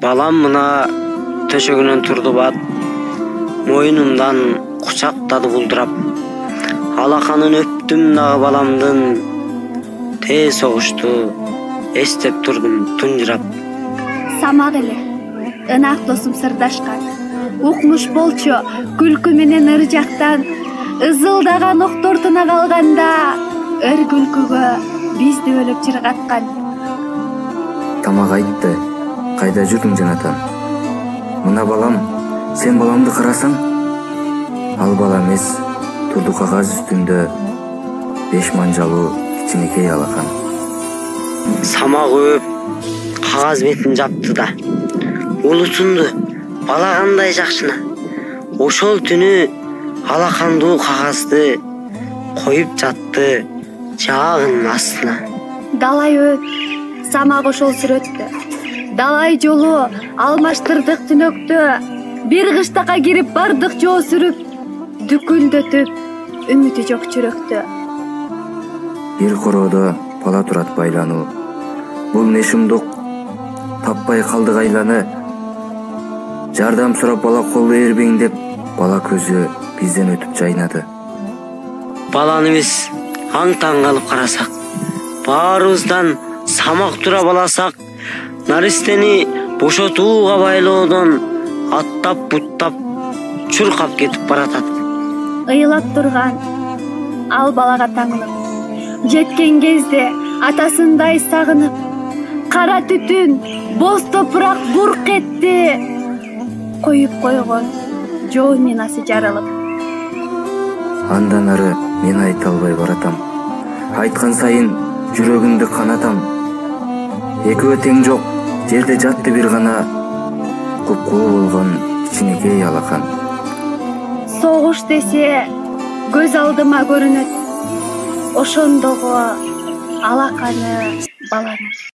Балам мына төшөгүнөн турду бат, моюнумдан кучактады булдурап. Алаканын өптүм дагы баламдын, тез согушту, эстеп турдум тунжурап. Самак эле, ынак досум сырдашкан, укмуш болчу күлкү менен ыр жактан, ызылдаган октортуна калганда, ыр күлкүгө бизди бөлөп жыргаткан. Тамак айтты, кайда жүрдүң жанатан? Мына балам, сен баламды карасаң? Ал бала эмес, турду кагаз үстүндө 5 манжалуу кичинекей алакан. Самак өп, кагаз бетин жапты да, улусунду бала кандай жакшына. Ошол түнү алакандуу кагазды коюп жатты жаагынын астына. Далай өт, самак ошол сүрөттө. Далай жолу алмаштырдык түнөктө. Бир кыштакка кирип бардык жоо сүрүп, дүкүлдөтүп, үмүтү жок жүрөктө. Бир короодо бала турат байлануу. Бул не шумдук, таппай калдык айланы. Жардам сурап бала колду эрбеңдеп, бала көзү бизден өтүп жайнады. Баланы биз аң-таң калып карасак, баарыбыздан самак тура баласак, наристени бошотууга байлоодон аттап-буттап чуркап кетип баратат. Ыйлап турган ал балага таңылып, жеткен кезде атасындай сагынып, кара түтүн, боз топурак бурк этти, коюп койгон жоо минасы жарылып. Андан ары мен айта албай баратам. Айткан сайын жүрөгүмдү канатам. Экөө тең жок, жерде жатты бир гана куп-куу болгон кичинекей алакан. Согуш десе көз алдыма көрүнөт, ошондогу алаканы баланы.